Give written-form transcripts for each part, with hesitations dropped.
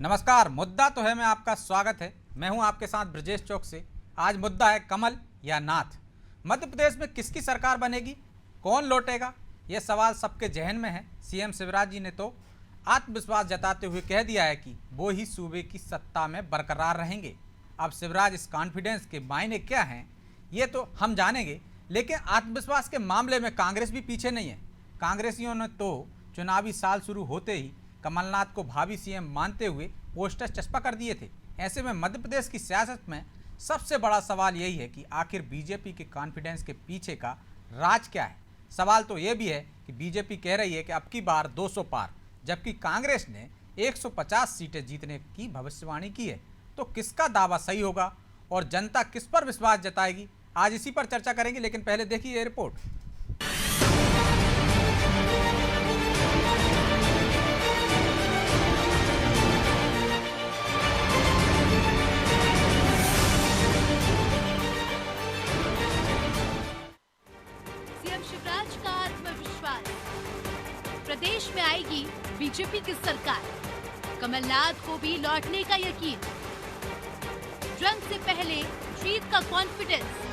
नमस्कार। मुद्दा तो है में आपका स्वागत है। मैं हूं आपके साथ ब्रजेश चौक से। आज मुद्दा है कमल या नाथ। मध्य प्रदेश में किसकी सरकार बनेगी, कौन लौटेगा, यह सवाल सबके जहन में है। सीएम शिवराज जी ने तो आत्मविश्वास जताते हुए कह दिया है कि वो ही सूबे की सत्ता में बरकरार रहेंगे। अब शिवराज इस कॉन्फिडेंस के मायने क्या हैं ये तो हम जानेंगे, लेकिन आत्मविश्वास के मामले में कांग्रेस भी पीछे नहीं है। कांग्रेसियों ने तो चुनावी साल शुरू होते ही कमलनाथ को भावी सीएम मानते हुए पोस्टर चस्पा कर दिए थे। ऐसे में मध्य प्रदेश की सियासत में सबसे बड़ा सवाल यही है कि आखिर बीजेपी के कॉन्फिडेंस के पीछे का राज क्या है। सवाल तो ये भी है कि बीजेपी कह रही है कि अब की बार 200 पार, जबकि कांग्रेस ने 150 सीटें जीतने की भविष्यवाणी की है। तो किसका दावा सही होगा और जनता किस पर विश्वास जताएगी, आज इसी पर चर्चा करेंगे। लेकिन पहले देखिए ये रिपोर्ट। सीएम शिवराज का आत्मविश्वास। प्रदेश में आएगी बीजेपी की सरकार, कमलनाथ को भी लौटने का यकीन। जंग से पहले जीत का कॉन्फिडेंस।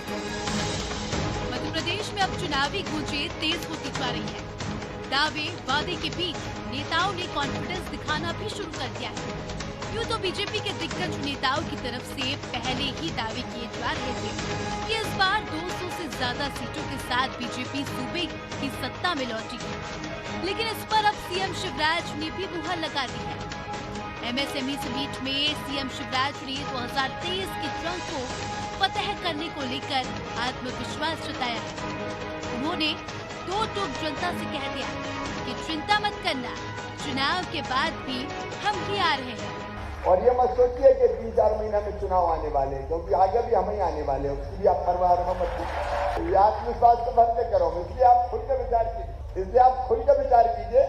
मध्य प्रदेश में अब चुनावी गूंजें तेज होती जा रही है। दावे वादे के बीच नेताओं ने कॉन्फिडेंस दिखाना भी शुरू कर दिया है। यूं तो बीजेपी के दिग्गज नेताओं की तरफ से पहले ही दावे किए जा रहे थे कि इस बार 200 से ज्यादा सीटों के साथ बीजेपी सूबे की सत्ता में लौटेगी। लेकिन इस पर अब सीएम शिवराज ने भी मुहर लगा दी है। एमएसएमई समिट में सीएम शिवराज ने 2023 की जंग को फतह करने को लेकर आत्मविश्वास जताया है। उन्होंने दो टूक जनता से कह दिया कि चिंता मत करना, चुनाव के बाद भी हम ही आ रहे हैं। और ये मत सोचिए कि 3-4 महीना में चुनाव आने वाले हैं, क्योंकि आगे भी हम ही आने वाले हैं। उसकी भी आप परवाह मत कीजिए। ये आत्मविश्वास तो भरते करो, इसलिए आप खुल के विचार कीजिए।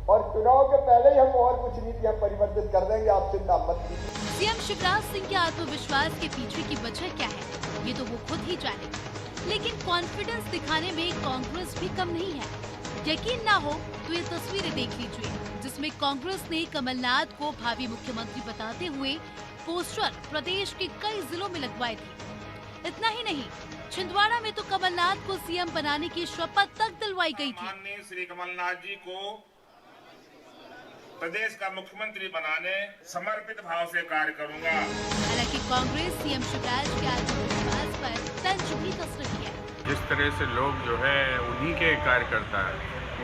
और चुनाव के पहले ही हम और कुछ नीतियां परिवर्तित कर देंगे, आप चिंता मत कीजिए। सीएम शिवराज सिंह के आत्मविश्वास के पीछे की वजह क्या है, ये तो वो खुद ही जाने। लेकिन कॉन्फिडेंस दिखाने में कांग्रेस भी कम नहीं है। यकीन ना हो तो ये तस्वीरें देख लीजिए, जिसमें कांग्रेस ने कमलनाथ को भावी मुख्यमंत्री बताते हुए पोस्टर प्रदेश के कई जिलों में लगवाए थे। इतना ही नहीं, छिंदवाड़ा में तो कमलनाथ को सीएम बनाने की शपथ तक दिलवाई गई थी। माननीय श्री कमलनाथ जी को प्रदेश का मुख्यमंत्री बनाने समर्पित भाव से कार्य करूंगा। हालांकि कांग्रेस सीएम शिवराज के आत्मविश्वास पर तंज भी कस रही है। जिस तरह से लोग जो है उन्हीं के कार्यकर्ता,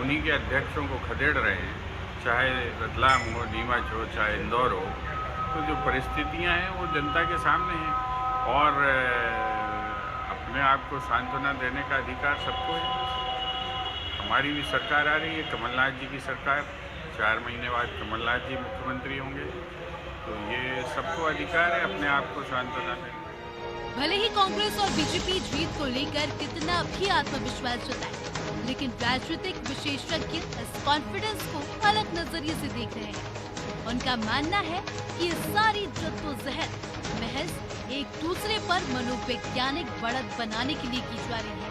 उन्हीं के अध्यक्षों को खदेड़ रहे हैं, चाहे रतलाम हो, नीमच हो, चाहे इंदौर हो, तो जो परिस्थितियां हैं वो जनता के सामने हैं। और अपने आप को सांत्वना देने का अधिकार सबको है। हमारी भी सरकार आ रही है, कमलनाथ जी की सरकार। 4 महीने बाद कमलनाथ जी मुख्यमंत्री होंगे, तो ये सबको अधिकार है अपने आप को सांत्वना देने। भले ही कांग्रेस और बीजेपी जीत को लेकर कितना भी आत्मविश्वास जताए, लेकिन राजनीतिक विशेषज्ञ इस कॉन्फिडेंस को अलग नजरिए से देख रहे हैं। उनका मानना है कि ये सारी जद्दोजहद महज एक दूसरे पर मनोवैज्ञानिक बढ़त बनाने के लिए की जा रही है।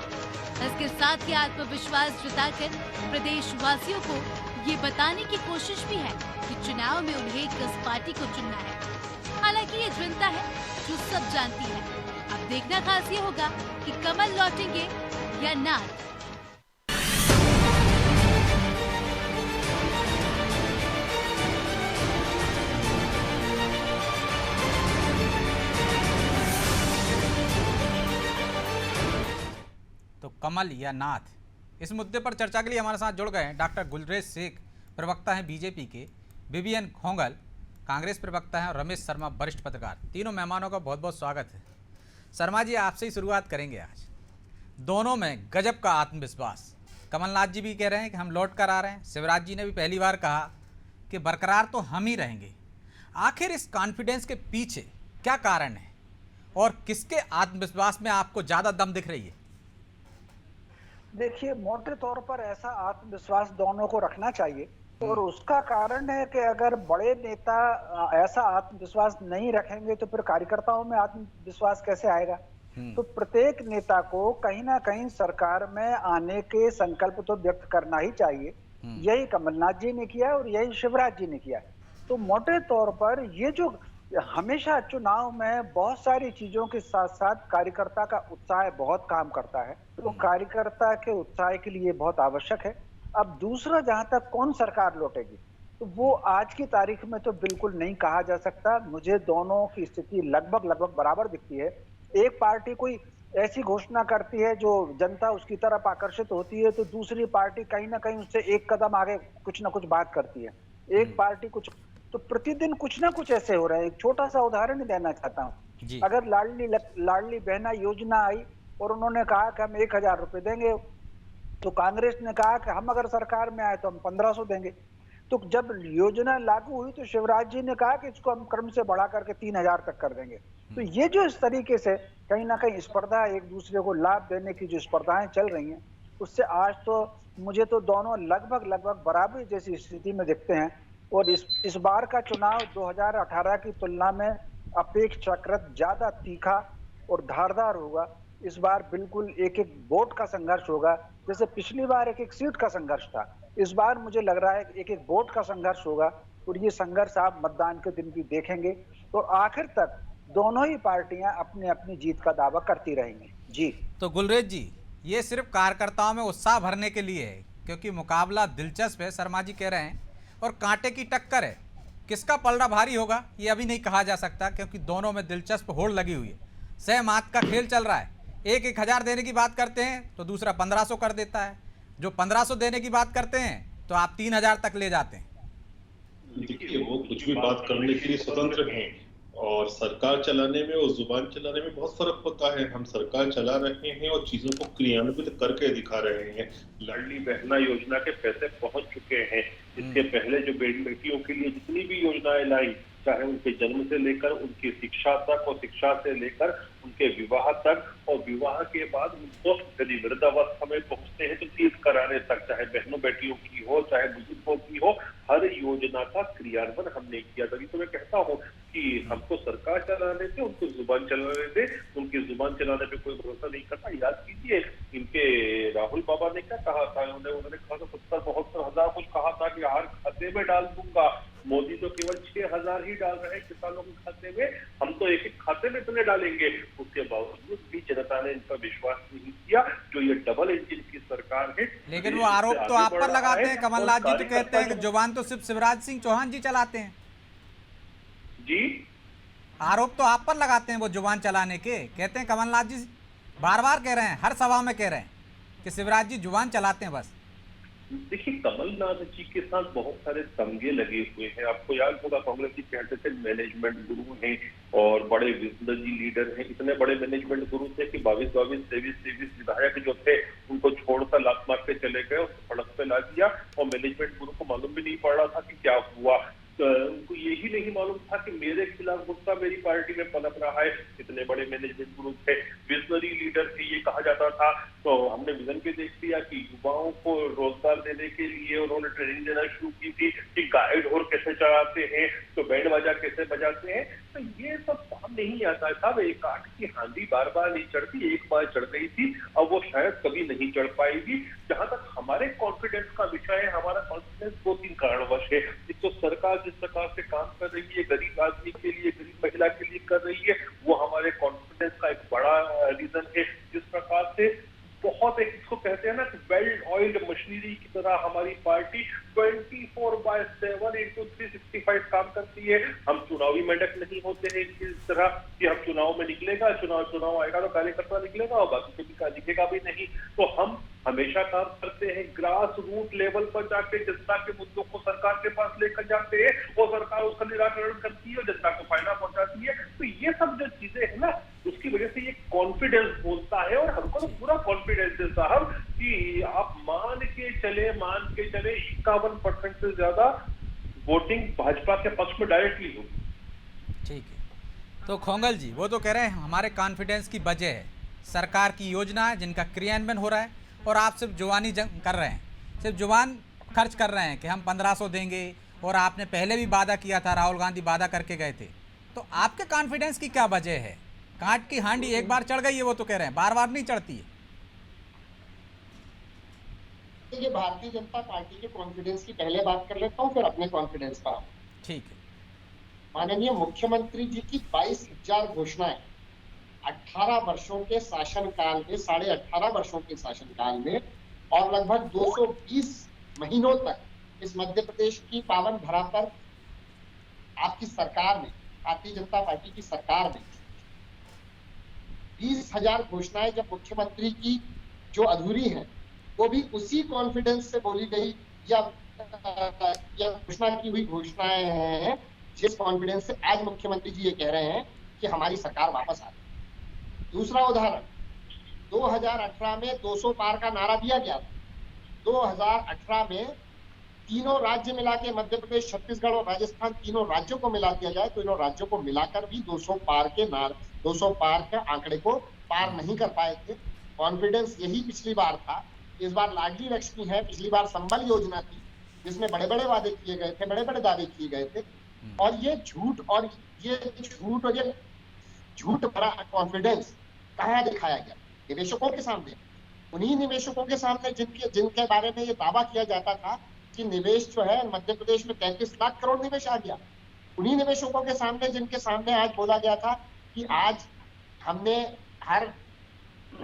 इसके साथ ही आत्मविश्वास जताकर प्रदेश वासियों को ये बताने की कोशिश भी है कि चुनाव में उन्हें किस पार्टी को चुनना है। हालांकि ये जनता है जो सब जानती है। अब देखना खास ये होगा कि कमल लौटेंगे या नाथ। तो कमल या नाथ, इस मुद्दे पर चर्चा के लिए हमारे साथ जुड़ गए हैं डॉक्टर गुलरेज शेख, प्रवक्ता हैं बीजेपी के, विवियन खोंगल, कांग्रेस प्रवक्ता हैं, और रमेश शर्मा, वरिष्ठ पत्रकार। तीनों मेहमानों का बहुत बहुत स्वागत है। शर्मा जी, आपसे ही शुरुआत करेंगे। आज दोनों में गजब का आत्मविश्वास। कमलनाथ जी भी कह रहे हैं कि हम लौट कर आ रहे हैं, शिवराज जी ने भी पहली बार कहा कि बरकरार तो हम ही रहेंगे। आखिर इस कॉन्फिडेंस के पीछे क्या कारण है और किसके आत्मविश्वास में आपको ज़्यादा दम दिख रही है? देखिए, मोटे तौर पर ऐसा आत्मविश्वास दोनों को रखना चाहिए, और उसका कारण है कि अगर बड़े नेता ऐसा आत्मविश्वास नहीं रखेंगे तो फिर कार्यकर्ताओं में आत्मविश्वास कैसे आएगा। तो प्रत्येक नेता को कहीं ना कहीं सरकार में आने के संकल्प तो व्यक्त करना ही चाहिए। यही कमलनाथ जी ने किया और यही शिवराज जी ने किया। तो मोटे तौर पर ये जो हमेशा चुनाव में बहुत सारी चीजों के साथ साथ कार्यकर्ता का उत्साह बहुत काम करता है, तो कार्यकर्ता के उत्साह के लिए बहुत आवश्यक है। अब दूसरा, जहां तक कौन सरकार लौटेगी, तो वो आज की तारीख में तो बिल्कुल नहीं कहा जा सकता। मुझे दोनों की स्थिति लगभग बराबर दिखती है। एक पार्टी कोई ऐसी घोषणा करती है जो जनता उसकी तरफ आकर्षित होती है, तो दूसरी पार्टी कहीं ना कहीं उससे एक कदम आगे कुछ ना कुछ बात करती है। एक पार्टी कुछ, तो प्रतिदिन कुछ ना कुछ ऐसे हो रहे हैं। एक छोटा सा उदाहरण देना चाहता हूँ। अगर लाडली बहना योजना आई और उन्होंने कहा कि हम 1000 रुपए देंगे, तो कांग्रेस ने कहा कि हम अगर सरकार में आए तो हम 1500 देंगे। तो जब योजना लागू हुई तो शिवराज जी ने कहा कि इसको हम क्रम से बढ़ा करके 3000 तक कर देंगे। तो ये जो इस तरीके से कहीं ना कहीं स्पर्धा, एक दूसरे को लाभ देने की जो स्पर्धाएं चल रही हैं, उससे आज तो मुझे तो दोनों लगभग बराबर जैसी स्थिति में दिखते हैं। और इस बार का चुनाव 2018 की तुलना में अपेक्षाकृत ज्यादा तीखा और धारदार होगा। इस बार बिल्कुल एक एक वोट का संघर्ष होगा। जैसे पिछली बार एक एक सीट का संघर्ष था, इस बार मुझे लग रहा है एक एक वोट का संघर्ष होगा। और ये संघर्ष आप मतदान के दिन भी देखेंगे। तो आखिर तक दोनों ही पार्टियां अपनी अपनी जीत का दावा करती रहेंगी। जी तो गुलरेज जी, ये सिर्फ कार्यकर्ताओं में उत्साह भरने के लिए है, क्योंकि मुकाबला दिलचस्प है, शर्मा जी कह रहे हैं, और कांटे की टक्कर है। किसका पलड़ा भारी होगा ये अभी नहीं कहा जा सकता, क्योंकि दोनों में दिलचस्प होड़ लगी हुई है। सहम हाथ का खेल चल रहा है। एक 1000 देने की बात करते हैं तो दूसरा 1500 कर देता है। जो 1500 देने की बात करते हैं तो आप 3000 तक ले जाते हैं। देखिए, वो कुछ भी बात करने के लिए स्वतंत्र हैं, और सरकार चलाने में और जुबान चलाने में बहुत फर्क होता है। हम सरकार चला रहे हैं और चीजों को क्रियान्वित करके दिखा रहे हैं। लाडली बहना योजना के पैसे पहुंच चुके हैं। इसके पहले जो बेटियों के लिए जितनी भी योजनाएं लाई, चाहे उनके जन्म से लेकर उनकी शिक्षा तक, और शिक्षा से लेकर उनके विवाह तक, और विवाह के बाद उनको यदि वृद्धावस्था में पहुंचते हैं तो तीर्थ कराने तक, चाहे बहनों बेटियों की हो चाहे बुजुर्गों की हो, हर योजना का क्रियान्वयन हमने किया। तभी तो मैं कहता हूँ कि हमको सरकार चलाने से, उनको जुबान चलाने से, उनकी जुबान चलाने पे कोई भरोसा नहीं करता। याद कीजिए, इनके राहुल बाबा ने क्या कहा था, उन्होंने कहा था 70-72 हजार कुछ कहा था कि हर खाते में डाल दूंगा। मोदी तो केवल 6000 ही डाल रहे हैं किसानों के खाते में, हम तो एक एक खाते में इतने डालेंगे। उसके बावजूद भी जनता ने इन पर विश्वास नहीं किया। जो ये डबल इंजन की सरकार है, लेकिन वो आरोप तो आप पर लगाते हैं। कमलनाथ जी तो कहते हैं कि जुबान तो सिर्फ शिवराज सिंह चौहान जी चलाते हैं। जी, आरोप तो आप पर लगाते हैं वो जुबान चलाने के। कहते हैं कमलनाथ जी बार बार कह रहे हैं, हर सभा में कह रहे हैं कि शिवराज जी जुबान चलाते हैं बस। देखिए, कमलनाथ जी के साथ बहुत सारे तमगे लगे हुए हैं। आपको याद होगा, कांग्रेस जी कहते थे मैनेजमेंट गुरु हैं और बड़े विजनरी लीडर हैं। इतने बड़े मैनेजमेंट गुरु थे कि 22 23 विधायक जो थे उनको छोड़कर लात मार के चले गए, उसको सड़क पे ला दिया, और मैनेजमेंट गुरु को मालूम भी नहीं पड़ रहा था कि क्या हुआ। उनको यही नहीं मालूम था कि मेरे खिलाफ गुस्सा मेरी पार्टी में पनप रहा है। इतने बड़े मैनेजमेंट गुरु थे, विजनरी लीडर थे, ये कहा जाता था। तो हमने विजन के देख लिया कि युवाओं को रोजगार देने के लिए उन्होंने ट्रेनिंग देना शुरू की थी कि गाय ढोर कैसे चढ़ाते हैं, तो बैंड बाजा कैसे बजाते हैं। तो ये सब काम नहीं आता था। एक आठ की हांडी बार बार नहीं चढ़ती, एक बार चढ़ गई थी, अब वो शायद कभी नहीं चढ़ पाएगी। जहां तक हमारे कॉन्फिडेंस का विषय है, हमारा कॉन्फिडेंस 2-3 कारणवश है। एक तो सरकार जिस प्रकार से काम कर रही है, गरीब आदमी के लिए, गरीब महिला के लिए कर रही है, वो हमारे कॉन्फिडेंस का एक बड़ा रीजन है। जिस प्रकार से बहुत एक इसको कहते हैं ना कि वेल ऑयल्ड मशीनरी की तरह हमारी पार्टी 24/7 into 365 काम करती है। हम चुनावी मेंढक नहीं होते हैं इस तरह कि हम चुनाव में निकलेगा, चुनाव आएगा तो कार्यकर्ता निकलेगा और बाकी कभी का दिखेगा भी नहीं। तो हम हमेशा काम करते हैं ग्रास रूट लेवल पर जाके, जनता के मुद्दों को सरकार के पास लेकर जाते हैं और सरकार उसका निराकरण करती है और जनता को फायदा पहुंचाती है। तो ये सब जो चीजें है ना, उसकी वजह से ये कॉन्फिडेंस बोलता है। और हमको तो पूरा कॉन्फिडेंस है साहब कि आप मान के चले 51% से ज्यादा वोटिंग भाजपा के पक्ष में डायरेक्टली होगी। ठीक है, तो खोंगल जी वो तो कह रहे हैं हमारे कॉन्फिडेंस की वजह है सरकार की योजना है जिनका क्रियान्वयन हो रहा है, और आप सिर्फ जुबानी कर रहे हैं, सिर्फ जुबान खर्च कर रहे हैं कि हम 1500 देंगे। और आपने पहले भी वादा किया था, राहुल गांधी वादा करके गए थे। तो आपके कॉन्फिडेंस की क्या वजह है? कांट की हांडी एक बार चढ़ गई है, वो तो कह रहे हैं बार बार नहीं चढ़ती है। ये भारतीय जनता पार्टी के कॉन्फिडेंस की पहले बात कर लेता हूँ, फिर अपने कॉन्फिडेंस का। ठीक है। माननीय मुख्यमंत्री जी की 22,000 घोषणाएं 18 वर्षों के शासनकाल में, 18.5 वर्षों के शासनकाल में, और लगभग 220 महीनों तक इस मध्य प्रदेश की पावन धरा पर आपकी सरकार में, भारतीय जनता पार्टी की सरकार में 20,000 घोषणाएं जब मुख्यमंत्री की जो अधूरी है वो भी उसी कॉन्फिडेंस से बोली गई या घोषणा की हुई घोषणाएं हैं जिस कॉन्फिडेंस से आज मुख्यमंत्री जी ये कह रहे हैं कि हमारी सरकार वापस आ रही। दूसरा उदाहरण, 2018 में 200 पार का नारा दिया गया था। 2018 में तीनों राज्य मिला के, मध्य प्रदेश, छत्तीसगढ़ और राजस्थान, तीनों राज्यों को मिला दिया जाए तो इन राज्यों को मिलाकर भी 200 पार के आंकड़े को पार नहीं कर पाए थे। कॉन्फिडेंस यही पिछली बार था। इस बार लाडली लक्ष्मी है, पिछली बार संबल योजना थी जिसमें बड़े बड़े वादे किए गए थे, बड़े बड़े दावे किए गए थे, और ये झूठ भरा कॉन्फिडेंस कहाँ दिखाया गया? निवेशकों के सामने, उन्हीं निवेशकों के सामने जिनके बारे में ये दावा किया जाता था कि निवेश जो है मध्य प्रदेश में 33 लाख करोड़ निवेश आ गया। उन्हीं निवेशकों के सामने जिनके सामने आज बोला गया था कि आज हमने हर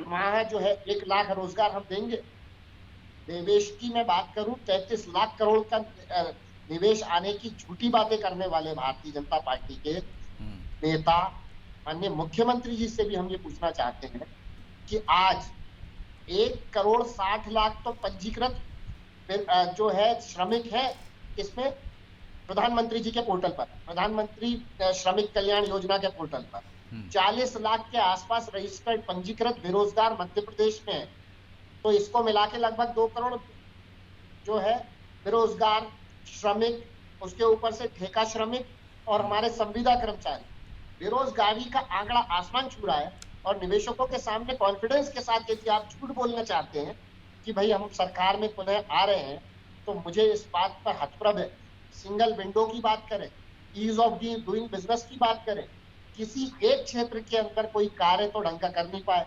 माह जो है 1 लाख रोजगार हम देंगे। निवेश की मैं बात करूं, 33 लाख करोड़ का निवेश आने की झूठी बातें करने वाले भारतीय जनता पार्टी के नेता माननीय मुख्यमंत्री जी से भी हम ये पूछना चाहते हैं कि आज 1,60,00,000 तो पंजीकृत जो है श्रमिक है इसमें प्रधानमंत्री जी के पोर्टल पर, प्रधानमंत्री श्रमिक कल्याण योजना के पोर्टल पर 40 लाख के आसपास रजिस्टर्ड पंजीकृत बेरोजगार मध्य प्रदेश में है। तो इसको मिला के लगभग 2 करोड़ जो है बेरोजगार श्रमिक, उसके ऊपर से ठेका श्रमिक और हमारे संविदा कर्मचारी, बेरोजगारी का आंकड़ा आसमान छू रहा है। और निवेशकों के सामने कॉन्फिडेंस के साथ यदि आप झूठ बोलना चाहते हैं कि भाई हम सरकार में पुनः आ रहे हैं, तो मुझे इस बात पर हतप्रभ है। सिंगल विंडो की बात करें, ईज ऑफ डूइंग बिजनेस की बात करें, किसी एक क्षेत्र के अंदर कोई कार्य तो ढंग का कर नहीं पाए।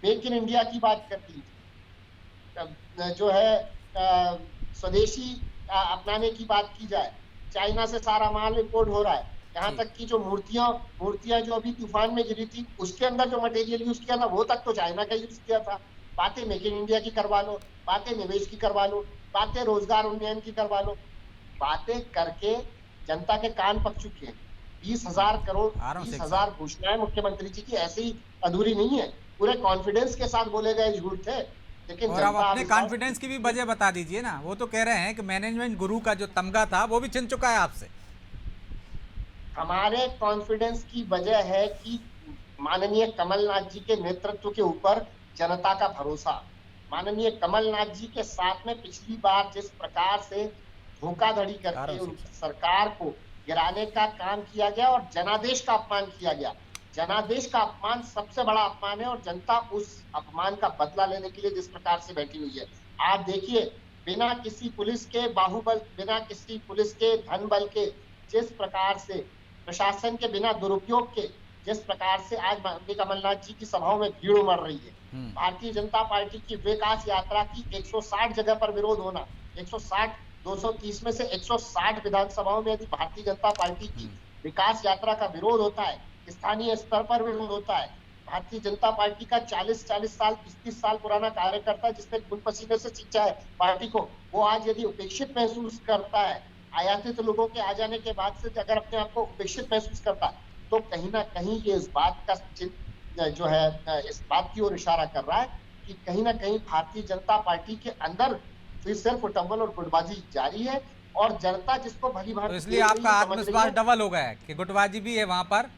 मेक इन इंडिया की बात कर लीजिए, जो है स्वदेशी अपनाने की बात की जाए, चाइना से सारा माल इंपोर्ट हो रहा है। यहाँ तक कि जो मूर्तियां जो अभी तूफान में गिरी थी उसके अंदर जो मटेरियल यूज किया था वो तक तो चाइना का यूज किया था। बातें मेक इन इंडिया की करवा लो, बातें निवेश की करवा लो, बातें रोजगार उन्नयन की करवा लो, बातें करके जनता के कान पक चुके हैं। 20,000 करोड़, 20,000 घोषणाएं मुख्यमंत्री जी की ऐसे ही अधूरी नहीं है, पूरे कॉन्फिडेंस के साथ बोले गए झूठ थे। लेकिन और अब अपने कॉन्फिडेंस की भी वजह बता दीजिए ना। वो तो कह रहे हैं कि मैनेजमेंट गुरु का जो तमगा था वो भी छिन चुका है आपसे। हमारे कॉन्फिडेंस की वजह है कि माननीय कमलनाथ जी के नेतृत्व के ऊपर जनता का भरोसा। माननीय कमलनाथ जी के साथ में पिछली बार जिस प्रकार से धोखाधड़ी करके उनकी सरकार को गिराने का काम किया गया और जनादेश का अपमान किया गया। जनादेश का अपमान सबसे बड़ा अपमान है और जनता उस अपमान का बदला लेने के लिए जिस प्रकार से बैठी हुई है। आप देखिए, बिना किसी पुलिस के बाहुबल, बिना किसी पुलिस के धन बल के, जिस प्रकार से प्रशासन के बिना दुरुपयोग के जिस प्रकार से आज माननीय कमलनाथ जी की सभाओं में भीड़ उमड़ रही है। भारतीय जनता पार्टी की विकास यात्रा की 160 जगह पर विरोध होना, 160, 230 में से 160 विधानसभाओं में यदि भारतीय जनता पार्टी की विकास यात्रा का विरोध होता है, स्थानीय स्तर पर विरोध होता है, भारतीय जनता पार्टी का 40 साल 30 साल पुराना कार्यकर्ता जिसने खून पसीने से सींचा है पार्टी को, वो आज यदि उपेक्षित महसूस करता है, आयातित लोगों के आ जाने के बाद से अगर अपने आप को उपेक्षित महसूस करता है, तो कहीं ना कहीं ये इस बात का जो है इस बात की ओर इशारा कर रहा है कि कहीं ना कहीं भारतीय जनता पार्टी के अंदर फिर सिर्फ टंबल और गुटबाजी जारी है और जनता जिसको भली भांति, तो इसलिए आपका आत्मविश्वास डबल हो गया है कि गुटबाजी भी है, वहां पर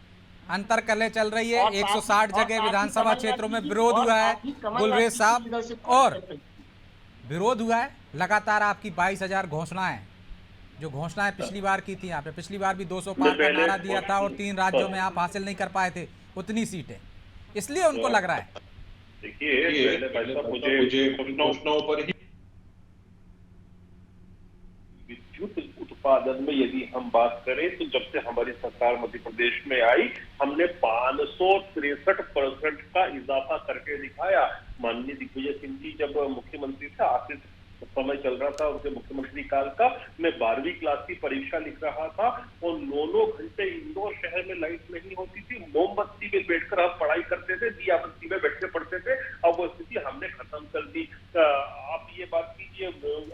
अंतर कले चल रही है। 160 जगह विधानसभा क्षेत्रों में विरोध हुआ है गुलरेज साहब, और विरोध हुआ है लगातार आपकी 22,000 घोषणाएं, जो घोषणाएं पिछली बार की थी आपने, पिछली बार भी 200 पार का नारा दिया था और 3 राज्यों में आप हासिल नहीं कर पाए थे उतनी सीटें, इसलिए उनको लग रहा है। देखिए, मुझे घोषणाओं पर ही विद्युत उत्पादन में यदि हम बात करें तो जब से हमारी सरकार मध्य प्रदेश में आई, हमने 563% का इजाफा करके दिखाया। माननीय दिग्विजय सिंह जी जब मुख्यमंत्री थे, आशीष समय चल रहा था उनके मुख्यमंत्री काल का। मैं 12वीं क्लास की परीक्षा लिख रहा था और 9 घंटे इंदौर शहर में लाइट नहीं होती थी। मोमबत्ती में बैठकर हम पढ़ाई करते थे, दिया बत्ती में बैठ के पढ़ते थे। अब वो स्थिति हमने खत्म कर दी। आप ये बात कीजिए,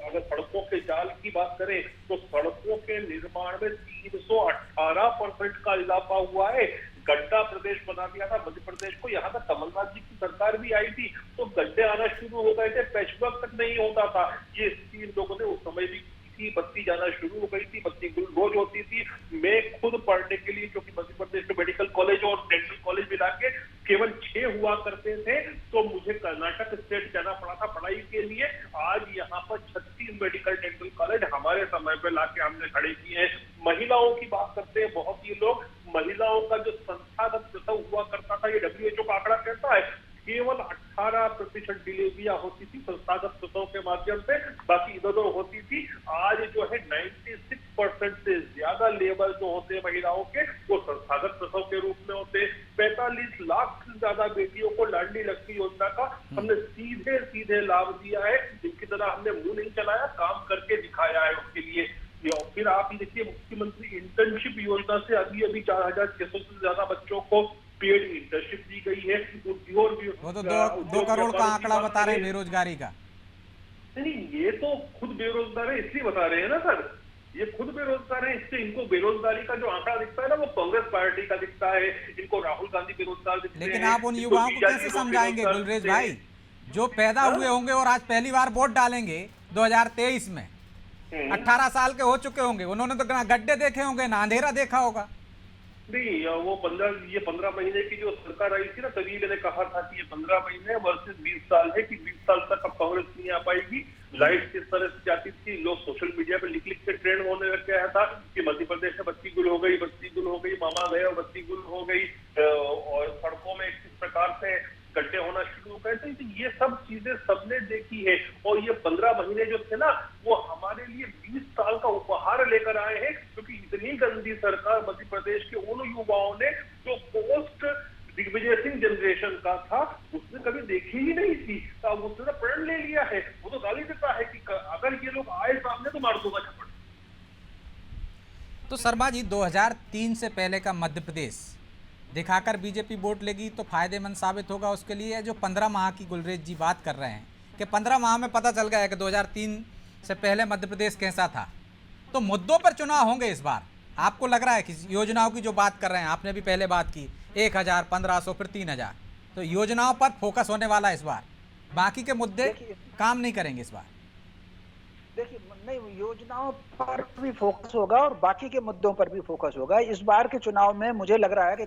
अगर सड़कों के जाल की बात करें तो सड़कों के निर्माण में 318% का इजाफा हुआ है। गड्ढा प्रदेश बना दिया था मध्य प्रदेश को। यहाँ तक कमलनाथ जी की सरकार भी आई थी तो गड्ढे आना शुरू हो गए थे, पैचवर्क तक नहीं होता था। ये स्थिति इन लोगों ने उस समय भी की, बत्ती जाना शुरू हो गई थी, बत्ती रोज होती थी। मैं खुद पढ़ने के लिए, क्योंकि मध्य प्रदेश में मेडिकल कॉलेज और डेंटल कॉलेज मिला के केवल 6 हुआ करते थे, तो मुझे कर्नाटक स्टेट जाना पड़ा था पढ़ाई के लिए। आज यहाँ पर 36 मेडिकल डेंटल कॉलेज हमारे समय पे लाके हमने खड़े किए हैं। महिलाओं की बात करते हैं बहुत ही लोग, महिलाओं का जो संस्थागत प्रसव हुआ करता था, ये WHO का आंकड़ा कहता है, केवल 18% डिलीवरियां होती थी संस्थागत प्रसव के माध्यम से, बाकी इधर होती थी। आज जो है 96% से ज्यादा लेबर जो होते हैं महिलाओं के, वो संस्थागत प्रसव के रूप में होते हैं। 45 लाख से ज्यादा बेटियों को लाडली लक्ष्मी योजना का हमने सीधे सीधे लाभ दिया है। जिनकी तरह हमने मुंह नहीं चलाया, काम करके दिखाया है उसके लिए। और फिर आप देखिए, मुख्यमंत्री इंटर्नशिप योजना से अभी 4600 से ज्यादा बच्चों को पेड इंटर्नशिप दी गई है। उद्योग वो तो 2 करोड़ का आंकड़ा बता रहे हैं बेरोजगारी का। नहीं, ये तो खुद बेरोजगार है इसलिए बता रहे हैं ना सर, ये खुद बेरोजगार है इससे इनको बेरोजगारी का जो आंकड़ा दिखता है ना, वो कांग्रेस पार्टी का दिखता है। इनको राहुल गांधी बेरोजगार दिखते हैं। लेकिन आप उन युवाओं को कैसे समझाएंगे गुलरेज भाई, जो पैदा हुए होंगे और आज पहली बार वोट डालेंगे 2023 में, 18 साल के हो चुके होंगे, उन्होंने तो ना गड्ढे देखे होंगे ना अंधेरा देखा होगा। नहीं, वो 15 महीने की जो सरकार आई थी ना, तभी मैंने कहा था कि ये 15 महीने वर्सेस 20 साल है कि 20 साल तक अब कांग्रेस नहीं आ पाएगी। लाइट किस तरह से जाती थी, लोग सोशल मीडिया पे लिख के ट्रेंड होने लग गया था कि मध्य प्रदेश में बत्ती गुल हो गई, बत्ती गुल हो गई, मामा गए और बत्ती गुल हो गई, और सड़कों में किस प्रकार से गड्ढे होना शुरू हो गए थे। तो ये सब चीजें सबने देखी है। और ये 15 महीने जो थे ना, वो हमारे लिए 20 साल का उपहार लेकर आए हैं, क्योंकि इतनी गंदी सरकार मध्य प्रदेश के उन युवाओं ने जो पोस्ट दिग्विजय सिंह जनरेशन का था, उसने कभी देखी ही नहीं थी। अब उसने प्रण ले लिया है। वो तो गाली देता है कि अगर ये लोग आए सामने तो मार दूंगा झपट। तो शर्मा जी, 2003 से पहले का मध्य प्रदेश दिखाकर बीजेपी वोट लेगी तो फायदेमंद साबित होगा उसके लिए। जो 15 माह की गुलरेज जी बात कर रहे हैं कि 15 माह में पता चल गया है कि 2003 से पहले मध्य प्रदेश कैसा था, तो मुद्दों पर चुनाव होंगे इस बार। आपको लग रहा है कि योजनाओं की जो बात कर रहे हैं, आपने भी पहले बात की 1000, 1500, फिर 3000, तो योजनाओं पर फोकस होने वाला है इस बार, बाकी के मुद्दे काम नहीं करेंगे इस बार। देखिए, नहीं, योजनाओं पर भी फोकस होगा और बाकी के मुद्दों पर भी फोकस होगा। इस बार के चुनाव में मुझे लग रहा है कि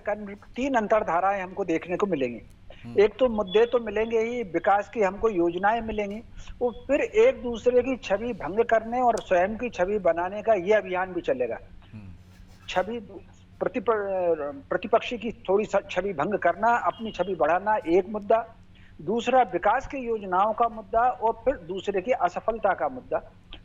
3 अंतरधाराएं हमको देखने को मिलेंगी। एक तो मुद्दे तो मिलेंगे ही, विकास की हमको योजनाएं मिलेंगी, और फिर एक दूसरे की छवि भंग करने और स्वयं की छवि बनाने का ये अभियान भी चलेगा। छवि प्रतिपक्षी की थोड़ी छवि भंग करना, अपनी छवि बढ़ाना एक मुद्दा, दूसरा विकास की योजनाओं का मुद्दा, और फिर दूसरे की असफलता का मुद्दा।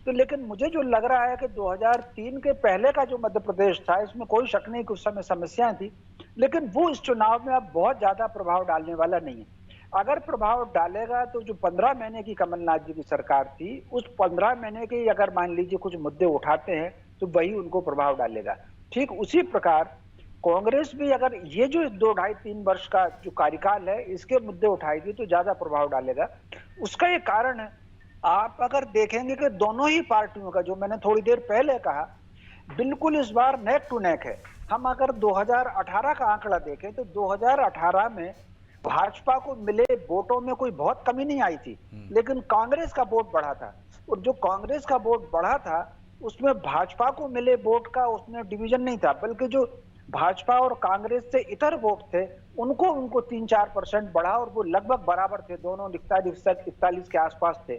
तो लेकिन मुझे जो लग रहा है कि 2003 के पहले का जो मध्य प्रदेश था, इसमें कोई शक नहीं कुछ समय समस्याएं थी, लेकिन वो इस चुनाव में अब बहुत ज्यादा प्रभाव डालने वाला नहीं है। अगर प्रभाव डालेगा तो जो 15 महीने की कमलनाथ जी की सरकार थी, उस 15 महीने के अगर मान लीजिए कुछ मुद्दे उठाते हैं तो वही उनको प्रभाव डालेगा। ठीक उसी प्रकार कांग्रेस भी अगर ये जो 2, 2.5, 3 वर्ष का जो कार्यकाल है, इसके मुद्दे उठाएगी तो ज्यादा प्रभाव डालेगा। उसका ये कारण है, आप अगर देखेंगे कि दोनों ही पार्टियों का, जो मैंने थोड़ी देर पहले कहा, बिल्कुल इस बार नेक टू नेक है। हम अगर 2018 का आंकड़ा देखें तो 2018 में भाजपा को मिले वोटों में कोई बहुत कमी नहीं आई थी, लेकिन कांग्रेस का वोट बढ़ा था, और जो कांग्रेस का वोट बढ़ा था उसमें भाजपा को मिले वोट का उसमें डिवीजन नहीं था, बल्कि जो भाजपा और कांग्रेस से इतर वोट थे उनको 3-4% बढ़ा, और वो लगभग बराबर थे, दोनों 41 के आसपास थे।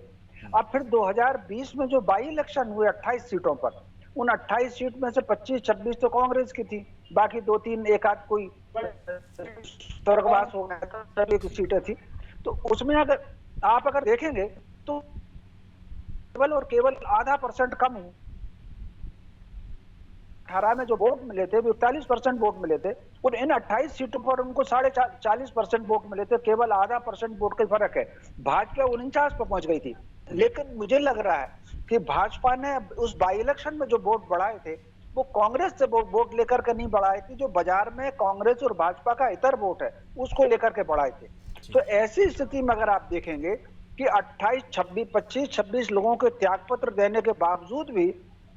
अब फिर 2020 में जो बाई इलेक्शन हुए 28 सीटों पर, उन 28 सीट में से 25-26 तो कांग्रेस की थी, बाकी 2-3 एक आध कोई स्वर्गवास हो गया था, कुछ सीटें थी। तो उसमें अगर आप देखेंगे तो केवल और केवल 0.5% कम है। 18 में जो वोट मिले थे वो 41% वोट मिले थे, और इन 28 सीटों पर उनको 40% वोट मिले थे, केवल 0.5% वोट का फर्क है। भाजपा 49 पर पहुंच गई थी, लेकिन मुझे लग रहा है कि भाजपा ने उस बाई इलेक्शन में जो वोट बढ़ाए थे वो कांग्रेस से वोट लेकर के नहीं बढ़ाए थे, जो बाजार में कांग्रेस और भाजपा का इतर वोट है उसको लेकर के बढ़ाए थे। तो ऐसी स्थिति में अगर आप देखेंगे कि 28, 26, 25, 26 लोगों के त्यागपत्र देने के बावजूद भी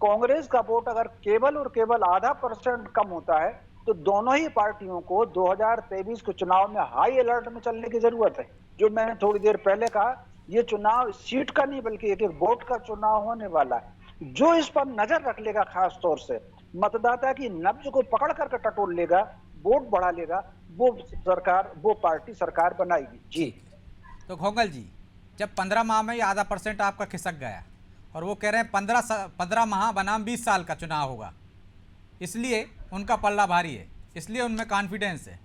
कांग्रेस का वोट अगर केवल और केवल आधा % कम होता है तो दोनों ही पार्टियों को 2023 के चुनाव में हाई अलर्ट में चलने की जरूरत है। जो मैंने थोड़ी देर पहले कहा, ये चुनाव सीट का नहीं बल्कि एक वोट का चुनाव होने वाला है। जो इस पर नजर रख लेगा, खास तौर से मतदाता की नब्ज को पकड़ करके टटोल लेगा, वोट बढ़ा लेगा, वो पार्टी सरकार बनाएगी। जी तो खोंगल जी, जब 15 माह में आधा % आपका खिसक गया और वो कह रहे हैं 15 माह बनाम 20 साल का चुनाव होगा, इसलिए उनका पल्ला भारी है, इसलिए उनमें कॉन्फिडेंस है।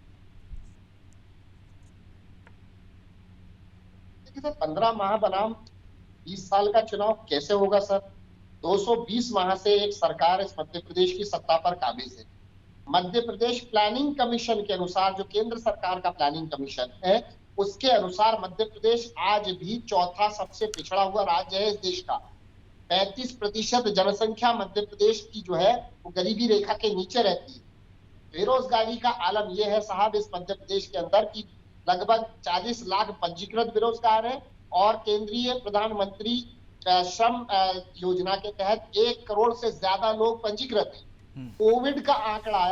देखिए सर, 15 माह बनाम 20 साल का चुनाव कैसे होगा सर? 220 माह से एक सरकार इस मध्य प्रदेश की सत्ता पर काबिज है। मध्य प्रदेश प्लानिंग कमीशन के अनुसार, जो केंद्र सरकार का प्लानिंग कमीशन है, उसके अनुसार मध्य प्रदेश आज भी चौथा सबसे पिछड़ा हुआ राज्य है इस देश का। 35% जनसंख्या मध्य प्रदेश की जो है वो गरीबी रेखा के नीचे रहती है। बेरोजगारी का आलम यह है साहब इस मध्य प्रदेश के अंदर की लगभग 40 लाख पंजीकृत बेरोजगार हैं और केंद्रीय प्रधानमंत्री श्रम योजना के तहत 1 करोड़ से ज्यादा लोग पंजीकृत हैं। कोविड का आंकड़ा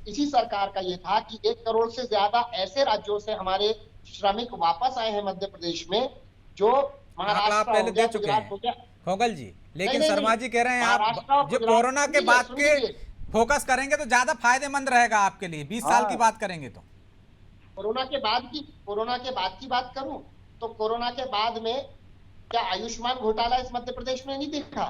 इसी सरकार का ये था कि 1 करोड़ से ज्यादा ऐसे राज्यों से हमारे श्रमिक वापस आए हैं मध्य प्रदेश में, जो महाराष्ट्र पहले दे चुके हैं खोगल जी। लेकिन शर्मा जी कह रहे हैं आप जो कोरोना के बाद के फोकस करेंगे तो ज्यादा फायदेमंद रहेगा आपके लिए, 20 साल की बात करेंगे तो। कोरोना के बाद की बात करूं तो कोरोना के बाद में क्या आयुष्मान घोटाला इस मध्य प्रदेश में नहीं देखा?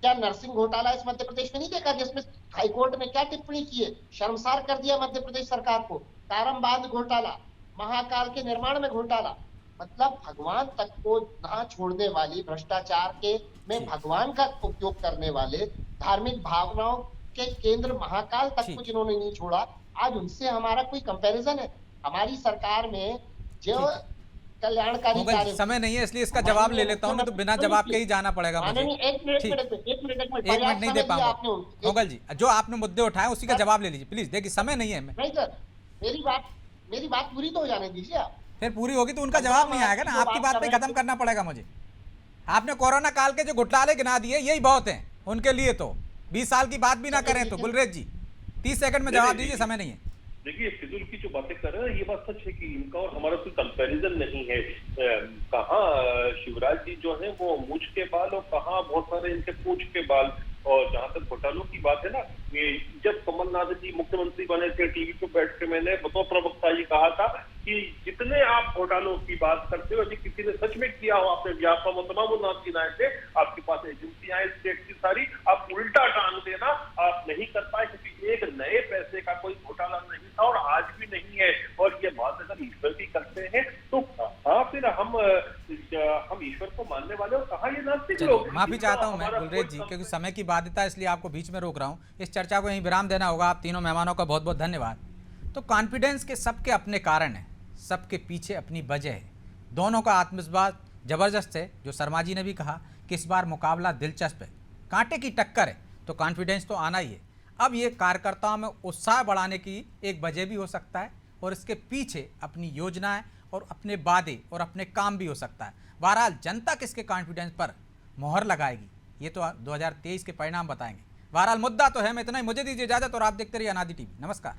क्या नर्सिंग घोटाला इस मध्य प्रदेश में नहीं देखा, जिसमें हाईकोर्ट ने क्या टिप्पणी की है, शर्मसार कर दिया मध्य प्रदेश सरकार को। तारम बांध घोटाला, महाकाल के निर्माण में घोटाला, मतलब भगवान तक को ना छोड़ने वाली, भ्रष्टाचार के में भगवान का उपयोग करने वाले, धार्मिक भावनाओं के केंद्र महाकाल तक को जिन्होंने नहीं छोड़ा, आज उनसे हमारा कोई कंपैरिजन है? हमारी सरकार में जो कल्याणकारी कार्य, समय नहीं है इसलिए इसका जवाब ले लेता हूं, नहीं तो बिना जवाब के ही जाना पड़ेगा मुझे। एक मिनट नहीं दे पाऊंगा खोगल जी, जो आपने मुद्दे उठाए उसी का जवाब ले लीजिए प्लीज। देखिए समय नहीं है। नहीं सर, मेरी बात पूरी तो हो जाने दीजिए आप। फिर पूरी होगी तो उनका जवाब नहीं आएगा ना, आपकी बात पे खत्म करना पड़ेगा मुझे। आपने कोरोना काल के जो घोटाले गिना दिए यही बहुत हैं उनके लिए, तो 20 साल की बात भी ना करें तो। गुलरेज जी 30 सेकंड में जवाब दीजिए, समय नहीं है। देखिए फिजूल की जो बातें कर रहे हैं ये बात सच है कि इनका और हमारा कोई कंपैरिजन नहीं है। कहाँ शिवराज जी जो है वो मूंछ के बाल और कहाँ बहुत सारे इनके पूंछ के बाल। और जहां तक घोटालों की बात है ना, ये जब कमलनाथ जी मुख्यमंत्री बने थे टीवी पे बैठ के मैंने बतौर प्रवक्ता ये कहा था कि जितने आप घोटालों की बात करते हो, यदि किसी ने सच में किया हो, आपने व्यापा वो तमाम नाम गिनाए थे, आपके पास एजेंसियां स्टेट की सारी, आप उल्टा टांग देना आप नहीं कर पाए क्योंकि एक नए पैसे का कोई घोटाला नहीं था और आज भी नहीं है। और ये बात अगर ईश्वर की करते हैं तो कहाँ फिर हम ईश्वर को मानने वाले और कहाँ ये नास्तिक लोग। माफी चाहता हूँ मैं गुलरेज जी, क्योंकि समय की बाध्यता इसलिए आपको बीच में रोक रहा हूँ। इस चर्चा को यहीं विराम देना होगा। आप तीनों मेहमानों का बहुत बहुत धन्यवाद। तो कॉन्फिडेंस के सबके अपने कारण हैं, सबके पीछे अपनी वजह है। दोनों का आत्मविश्वास जबरदस्त है। जो शर्मा जी ने भी कहा कि इस बार मुकाबला दिलचस्प है, कांटे की टक्कर है, तो कॉन्फिडेंस तो आना ही है। अब ये कार्यकर्ताओं में उत्साह बढ़ाने की एक वजह भी हो सकता है और इसके पीछे अपनी योजनाएं और अपने वादे और अपने काम भी हो सकता है। बहरहाल जनता किसके कॉन्फिडेंस पर मोहर लगाएगी ये तो 2023 के परिणाम बताएंगे। बहरहाल मुद्दा तो है। मैं इतना ही, मुझे दीजिए इजाजत और आप देखते रहिए अनादि टीवी। नमस्कार।